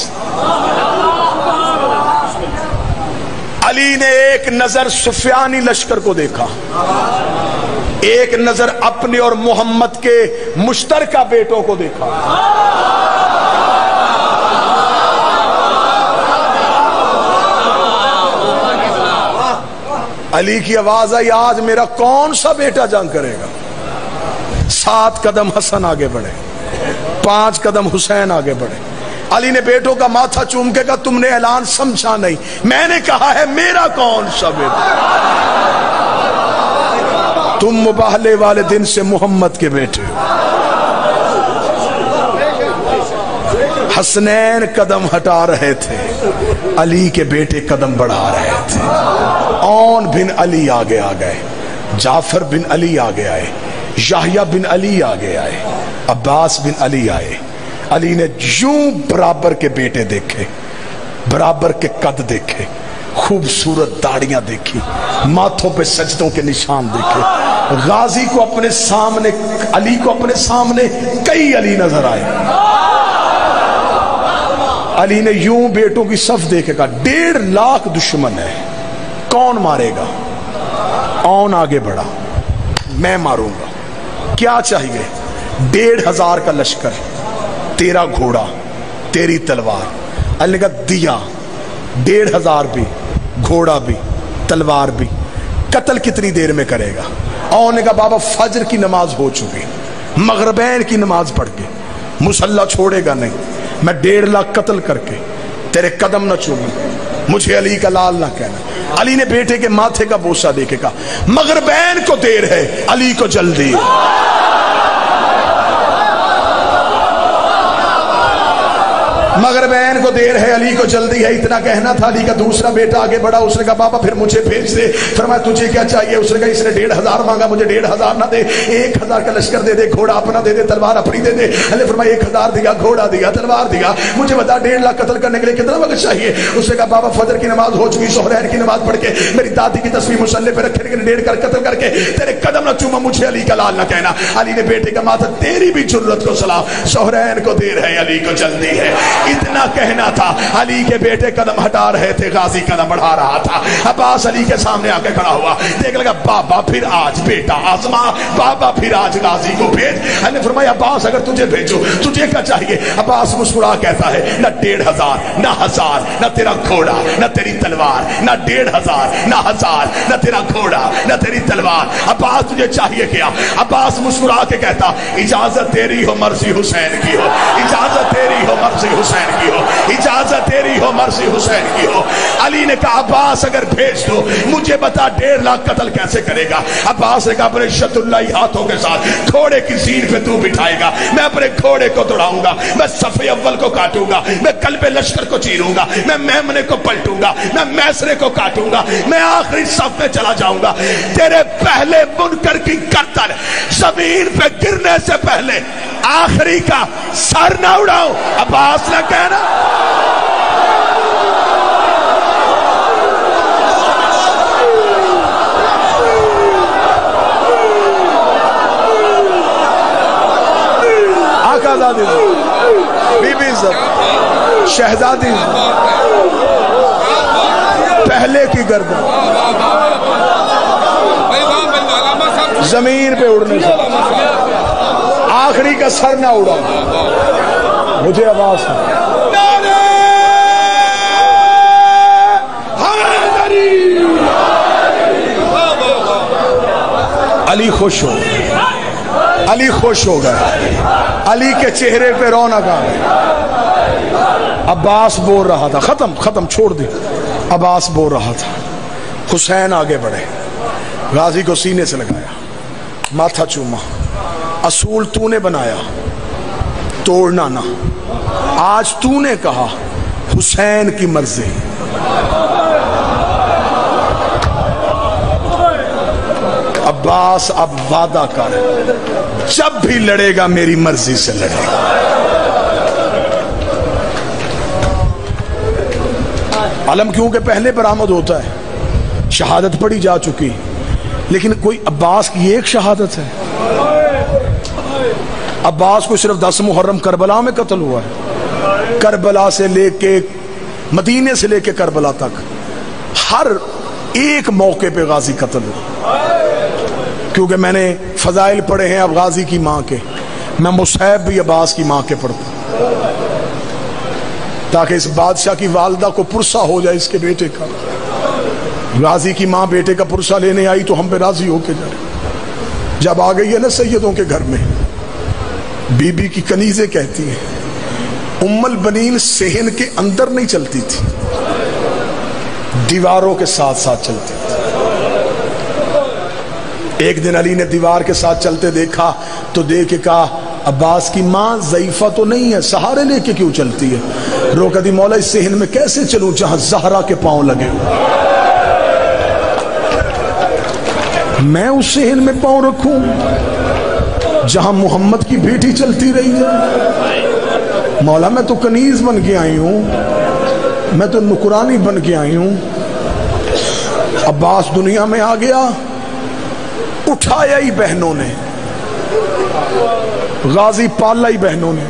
علی نے ایک نظر سفیانی لشکر کو دیکھا، ایک نظر اپنے اور محمد کے مشترکہ بیٹوں کو دیکھا. علی کی آواز آئی آج میرا کون سا بیٹا جنگ کرے گا؟ 7 قدم حسن آگے بڑھے، 5 قدم حسین آگے بڑھے. علی نے بیٹوں کا ماتھا چوم کے کہا تم نے اعلان سمجھا نہیں، میں نے کہا ہے میرا کون سا بیٹا؟ تم مباہلے والے دن سے محمد کے بیٹے ہو. حسنین قدم ہٹا رہے تھے، علی کے بیٹے قدم بڑھا رہے تھے. اون بن علی آگے آ گئے، جعفر بن علی آگے آئے، یحییٰ بن علی آگے آئے، عباس بن علی آئے. علی نے یوں برابر کے بیٹے دیکھے، برابر کے قد دیکھے، خوبصورت داڑیاں دیکھی، ماتھوں پہ سجدوں کے نشان دیکھے. غازی کو اپنے سامنے، علی کو اپنے سامنے کئی علی نظر آئے. علی نے یوں بیٹوں کی صف دیکھے کہا 1.5 لاکھ دشمن ہے، کون مارے گا؟ اون آگے بڑھا، میں ماروں گا. کیا چاہیے؟ 1,500 کا لشکر، تیرا گھوڑا، تیری تلوار. علی نے کہا دیا. 1,500 بھی، گھوڑا بھی، تلوار بھی. قتل کتنی دیر میں کرے گا؟ اور نے کہا بابا فجر کی نماز ہو چکی، مغربین کی نماز پڑھ کے مسلح چھوڑے گا نہیں. میں 1.5 لاکھ قتل کر کے تیرے قدم نہ چوموں، مجھے علی کا لال نہ کہنا. علی نے بیٹے کے ماتھے کا بوسہ دے کے کہا مغربین کو دیر ہے علی کو جلدی ہے۔ مغربین کو دیر ہے علی کو جلدی ہے، اتنا کہنا تھا۔ علی کا دوسرا بیٹا آگے بڑھا، اس نے کہا بابا پھر مجھے بھیج دے۔ فرمایا تجھے کیا چاہیے؟ اس نے کہا اس نے 1500 مانگا، مجھے 1500 نہ دے، 1000 کا لشکر دے دے، گھوڑا اپنا دے دے، تلوار اپنی دے دے۔ علی فرمایا 1000 دیا، گھوڑا دیا، تلوار دیا، مجھے بتا 1.5 لاکھ قتل کرنے کے لیے کتنا وقت چاہیے؟ اس نے کہا بابا فجر کی نماز ہو چکی، ظہر کی نماز پڑھ کے میری دادی کی تصویر مصلی پہ رکھے، لیکن 1.5 قتل کر کے تیرے قدم نہ چوما، مجھے علی کا لال نہ کہنا۔ علی نے بیٹے کا ماتھا، تیری بھی جرت کو سلام، ظہرین کو دیر ہے علی کو جلدی ہے، اتنا کہنا تھا۔ علی کے بیٹے قدم ہٹا رہے تھے، غازی قدم بڑھا رہا تھا۔ عباس علی کے سامنے آ کے کھڑا ہوا، دیکھ لگا بابا پھر آج بیٹا آزما، بابا پھر آج غازی کو بھیج۔ علی نے فرمایا عباس اگر تجھے بھیجو تجھے کیا چاہیے؟ عباس مسکرا کہتا ہے نہ 1500 نہ 1000 نہ تیرا گھوڑا نہ تیری تلوار، نہ 1500 نہ 1000 نہ تیرا گھوڑا نہ تیری تلوار، عباس تجھے چاہیے کیا؟ عباس مسکرا کے کہتا اجازت تیری ہو مرضی حسین کی ہو، اجازت تیری ہو مرضی حسین کی ہو، اجازت تیری ہو مرضی حسین کی ہو۔ علی نے کہا عباس اگر بھیج دو مجھے بتا 1.5 لاکھ قتل کیسے کرے گا؟ عباس نے کہا اپنے شد اللہ ہاتھوں کے ساتھ گھوڑے کی زین پہ تو بٹھائے گا، میں اپنے گھوڑے کو دوڑاؤں گا، میں صف اول کو کاٹوں گا، میں قلب لشکر کو چیروں گا، میں میمنے کو پلٹوں گا، میں میسرے کو کاٹوں گا، میں آخری صف میں چلا جاؤں گا، تیرے پہلے منکر کی گردن زمین پہ گرنے سے پہلے آخری کا سر نہ اڑاؤں۔ عباس نے کہنا آقازادی بی بی سب شہزادی پہلے کی گردن زمین پہ اڑنے سے آخری کا سر نہ اڑا، مجھے آواز ہے علی خوش ہو، علی خوش ہو گئے، علی کے چہرے پہ رونق آ گئی۔ عباس بول رہا تھا ختم چھوڑ دی، عباس بول رہا تھا۔ حسین آگے بڑھے، غازی کو سینے سے لگایا، ماتھا چوما، اصول تو نے بنایا توڑنا نہ، آج تو نے کہا حسین کی مرضی۔ عباس اب وعدہ کر جب بھی لڑے گا میری مرضی سے لڑے گا۔ علم کیونکہ پہلے برآمد ہوتا ہے، شہادت پڑھی جا چکی، لیکن کوئی عباس کی ایک شہادت ہے؟ عباس کو صرف 10 محرم کربلا میں قتل ہوا ہے، کربلا سے لے کے مدینے سے لے کے کربلا تک ہر ایک موقع پہ غازی قتل ہوا۔ کیونکہ میں نے فضائل پڑھے ہیں اب غازی کی ماں کے، میں مصحف بھی عباس کی ماں کے پڑھتا ہوں تاکہ اس بادشاہ کی والدہ کو پرسہ ہو جائے اس کے بیٹے کا۔ غازی کی ماں بیٹے کا پرسہ لینے آئی تو ہم پہ راضی ہو کے جائے۔ جب آ گئی ہے نا سیدوں کے گھر میں، بی بی کی کنیزیں کہتی ہیں ام البنین صحن کے اندر نہیں چلتی تھی، دیواروں کے ساتھ ساتھ چلتی تھی۔ ایک دن علی نے دیوار کے ساتھ چلتے دیکھا تو دیکھ کے کہا عباس کی ماں ضعیفہ تو نہیں ہے، سہارے لے کے کیوں چلتی ہے؟ روکا دی مولا اس صحن میں کیسے چلوں جہاں زہرا کے پاؤں لگے ہوئے، میں اس صحن میں پاؤں رکھوں جہاں محمد کی بیٹی چلتی رہی ہے؟ مولا میں تو کنیز بن کے آئی ہوں، میں تو نکرانی بن کے آئی ہوں۔ عباس دنیا میں آ گیا، اٹھایا ہی بہنوں نے، غازی پالا ہی بہنوں نے۔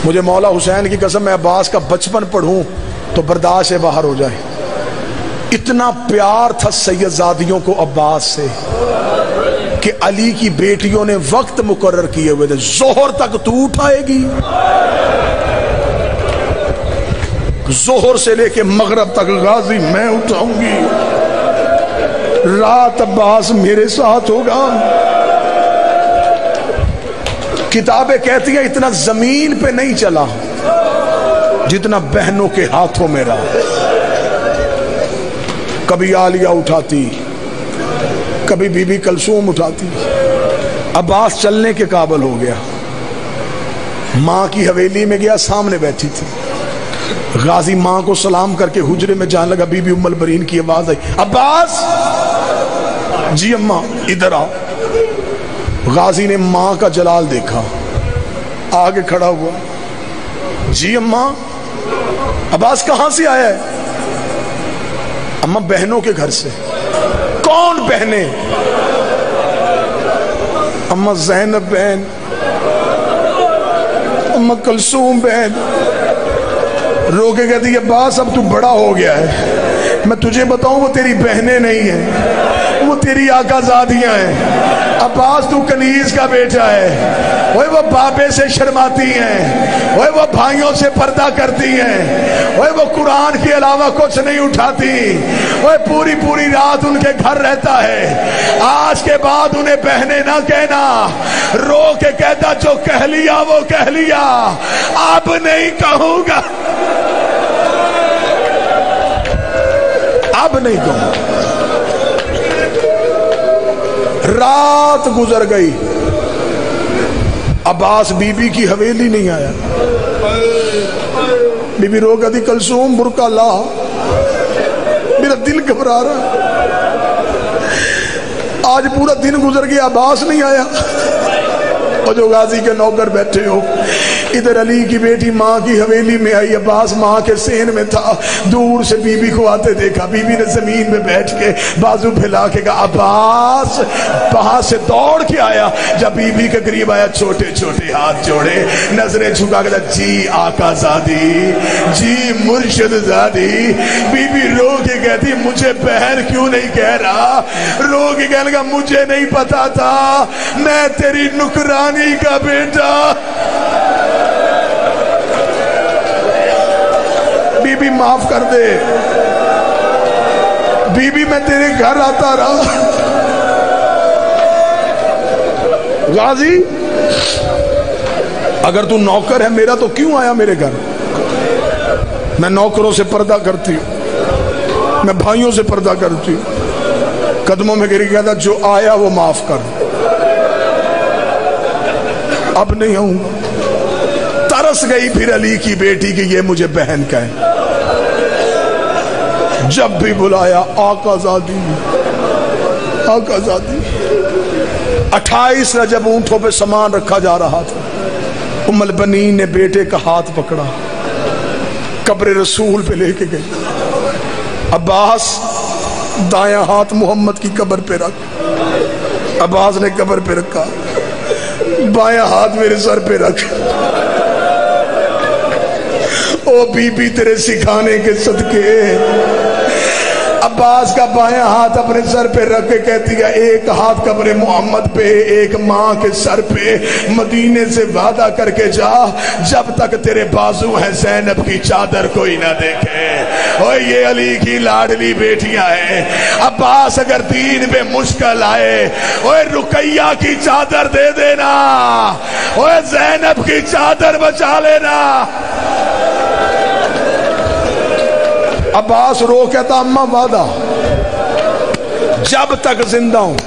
مجھے مولا حسین کی قسم میں عباس کا بچپن پڑھوں تو برداشت سے باہر ہو جائے، اتنا پیار تھا سیدزادیوں کو عباس سے کہ علی کی بیٹیوں نے وقت مقرر کیے ہوئے تھے، ظہر تک تو اٹھائے گی، ظہر سے لے کے مغرب تک غازی میں اٹھاؤں گی، رات عباس میرے ساتھ ہوگا۔ کتابیں کہتی ہیں اتنا زمین پہ نہیں چلا جتنا بہنوں کے ہاتھوں میں رہا۔ کبھی عالیہ اٹھاتی، کبھی بی بی کلثوم اٹھاتی۔ عباس چلنے کے قابل ہو گیا، ماں کی حویلی میں گیا، سامنے بیٹھی تھی، غازی ماں کو سلام کر کے حجرے میں جانے لگا، بی بی ام البرین کی آواز آئی، عباس! جی اماں ادھر آؤ۔ غازی نے ماں کا جلال دیکھا، آگے کھڑا ہوا، جی اماں عباس کہاں سے آیا ہے؟ اماں بہنوں کے گھر سے۔ کون بہنیں؟ اماں زینب بہن، اماں کلثوم بہن۔ رو کے کہتی ہے عباس اب تو بڑا ہو گیا ہے، میں تجھے بتاؤں وہ تیری بہنیں نہیں ہیں، وہ تیری آقا زادیاں ہیں۔ عباس تو کنیز کا بیٹا ہے، وہ بابے سے شرماتی ہیں، وہ بھائیوں سے پردہ کرتی ہیں، وہ قرآن کے علاوہ کچھ نہیں اٹھاتی، وہ پوری پوری رات ان کے گھر رہتا ہے۔ آج کے بعد انہیں بہنیں نہ کہنا، رو کے کہتا جو کہہ لیا وہ کہہ لیا، اب نہیں کہوں گا، اب نہیں کہوں گا۔ رات گزر گئی، عباس بی بی کی حویلی نہیں آیا۔ بی بی رو کہتی کلثوم برقع لا، میرا دل گھبرا رہا۔ آج پورا دن گزر گیا، عباس نہیں آیا۔ اور جو غازی کے نوکر بیٹھے ہو، ادھر علی کی بیٹی ماں کی حویلی میں آئی، عباس ماں کے سین میں تھا، دور سے بی بی کو آتے دیکھا، بی بی نے زمین میں بیٹھ کے بازو پھیلا کے کہا عباس، وہاں سے دوڑ کے آیا، جب بی بی کے قریب آیا چھوٹے چھوٹے ہاتھ جوڑے، نظریں جھکا کے کہا جی آقا زادی، جی مرشد زادی۔ بی بی رو کے کہتی مجھے بہن کیوں نہیں کہہ رہا؟ رو کے کہنے لگا مجھے نہیں پتا تھا، میں تیری نکرانی کا بیٹا۔ بی بی معاف کر دے، بی بی میں تیرے گھر آتا رہا۔ غازی اگر تو نوکر ہے میرا تو کیوں آیا میرے گھر؟ میں نوکروں سے پردہ کرتی ہوں، میں بھائیوں سے پردہ کرتی ہوں، قدموں میں گر گیا تھا، جو آیا وہ معاف کر، اب نہیں آؤں گا۔ ترس گئی پھر علی کی بیٹی کہ یہ مجھے بہن کہے، جب بھی بلایا آقا زادی، آقا زادی۔ 28 رجب اونٹوں پہ سامان رکھا جا رہا تھا، ام البنین نے بیٹے کا ہاتھ پکڑا، قبر رسول پہ لے کے گئی، عباس دایاں ہاتھ محمد کی قبر پہ رکھ۔ عباس نے قبر پہ رکھا، بایاں ہاتھ میرے سر پہ رکھ۔ او بی بی تیرے سکھانے کے صدقے، عباس کا بایاں ہاتھ اپنے سر پہ رکھ کے کہتی ہے ایک ہاتھ قبر محمد پہ، ایک ماں کے سر پہ، مدینے سے وعدہ کر کے جا جب تک تیرے بازو ہیں زینب کی چادر کوئی نہ دیکھے۔ اوہ یہ علی کی لاڈلی بیٹیاں ہیں، عباس اگر دین پہ مشکل آئے اوہ رقیہ کی چادر دے دینا، اوہ زینب کی چادر بچا لینا۔ عباس رو کہتا اماں وعدہ، جب تک زندہ ہوں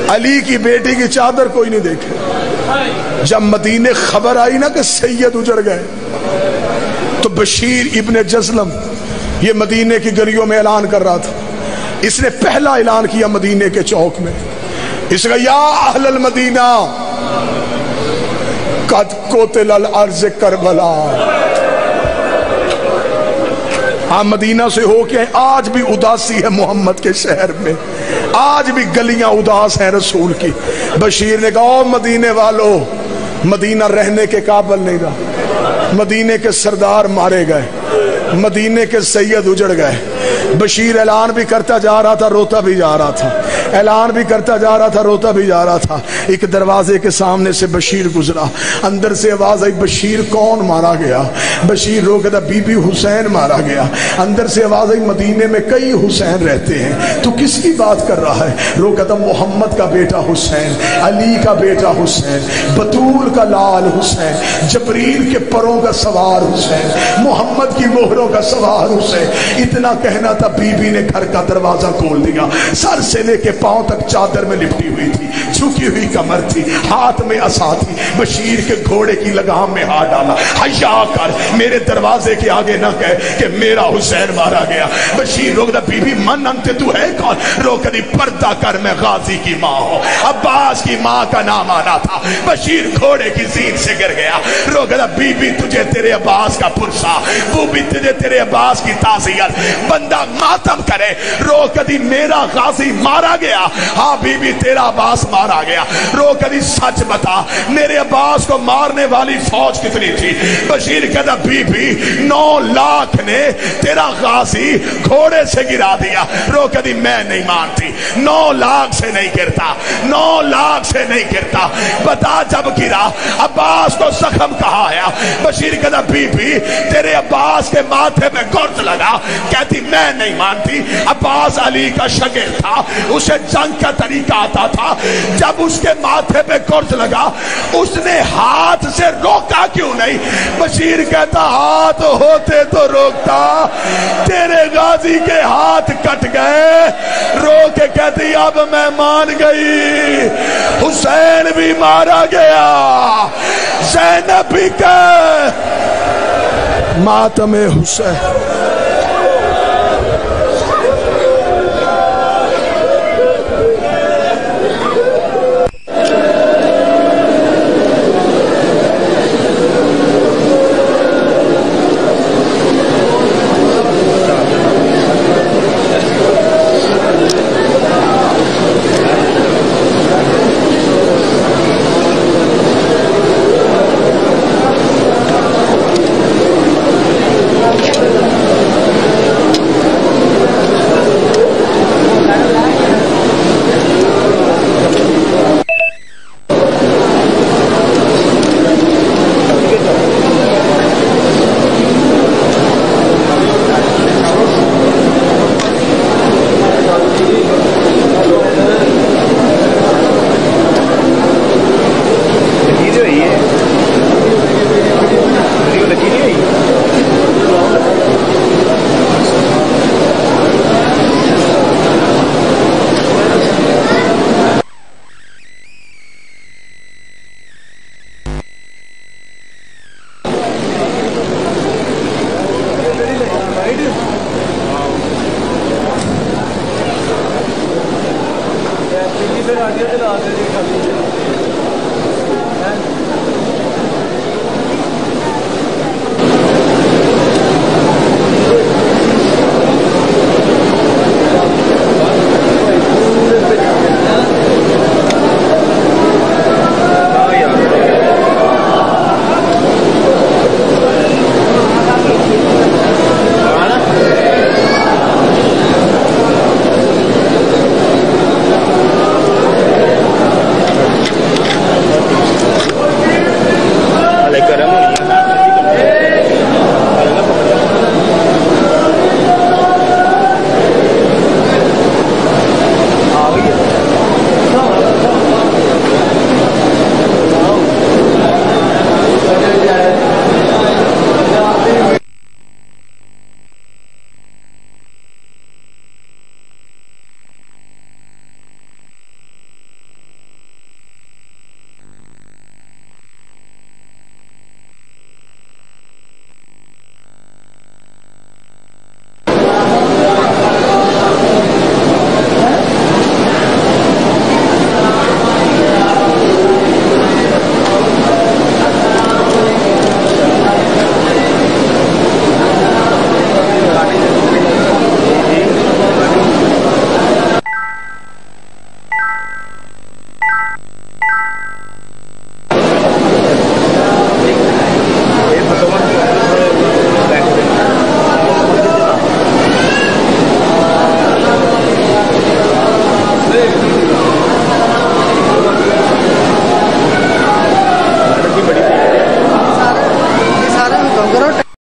علی کی بیٹی کی چادر کوئی نہیں دیکھے۔ جب مدینے خبر آئی نا کہ سید اجڑ گئے تو بشیر ابن جزلم یہ مدینے کی گلیوں میں اعلان کر رہا تھا، اس نے پہلا اعلان کیا مدینے کے چوک میں، اس نے کہا یا اہل المدینہ قد قتل الارض کربلا۔ ہاں مدینہ سے ہو کے آج بھی اداسی ہے محمد کے شہر میں، آج بھی گلیاں اداس ہیں رسول کی۔ بشیر نے کہا او مدینے والو، مدینہ رہنے کے قابل نہیں رہا، مدینے کے سردار مارے گئے، مدینے کے سید اجڑ گئے۔ بشیر اعلان بھی کرتا جا رہا تھا، روتا بھی جا رہا تھا، اعلان بھی کرتا جا رہا تھا، روتا بھی جا رہا تھا۔ ایک دروازے کے سامنے سے بشیر گزرا، اندر سے آواز آئی بشیر کون مارا گیا؟ بشیر رو کہتا بی بی حسین مارا گیا۔ اندر سے آواز آئی مدینے میں کئی حسین رہتے ہیں، تو کس کی بات کر رہا ہے؟ رو کہتا محمد کا بیٹا حسین، علی کا بیٹا حسین، بطول کا لال حسین، جبریل کے پروں کا سوار حسین، محمد کی مہروں کا سوار حسین۔ اتنا کہنا تھا، بی بی نے گھر کا دروازہ کھول دیا، سر سے لے کے پاؤں تک چادر میں لپٹی ہوئی تھی، جھکی ہوئی کمر تھی، ہاتھ میں عصا تھی۔ بشیر کے گھوڑے کی لگام میں ہاتھ ڈالا، حیا کر، میرے دروازے کے آگے نہ کہہ کہ میرا حسین مارا گیا۔ بشیر روک دا بی بی من انت، تو ہے کون؟ روک دی پردہ کر، میں غازی کی ماں ہوں، عباس کی ماں کا نام آنا تھا۔ بشیر گھوڑے کی زین سے گر گیا۔ روک دا بی بی تجھے تیرے عباس کا پرسا، وہ بھی تجھے تیرے عباس کی تعزیت، بندہ ماتم کرے۔ روک دی میرا غازی مارا گیا، ہاں بی بی تیرا عباس مارا گیا۔ روک دی سچ بتا، میرے عباس کو مارنے والی فوج کتنی تھی؟ بشیر کہتا بی بی 9 لاکھ نے تیرا غازی گھوڑے سے گرا دیا۔ روک دی میں نہیں مانتی، 9 لاکھ سے نہیں گرتا، 9 لاکھ سے نہیں گرتا، بتا جب گرا عباس کو زخم کہا آیا؟ بشیر کہتا بی بی تیرے عباس کے ماتھے میں گرد لگا۔ کہتی میں نہیں مانتی، عباس علی کا شاگرد تھا، اسے جنگ کا طریقہ آتا تھا، جب اس کے ماتھے پہ گرد لگا اس نے ہاتھ سے روکا کیوں نہیں؟ بشیر کہتا ہاتھ ہوتے تو روکتا، تیرے غازی کے ہاتھ کٹ گئے۔ رو کے کہتی اب میں مان گئی، حسین بھی مارا گیا، زینب بھی کہ ماتم حسین۔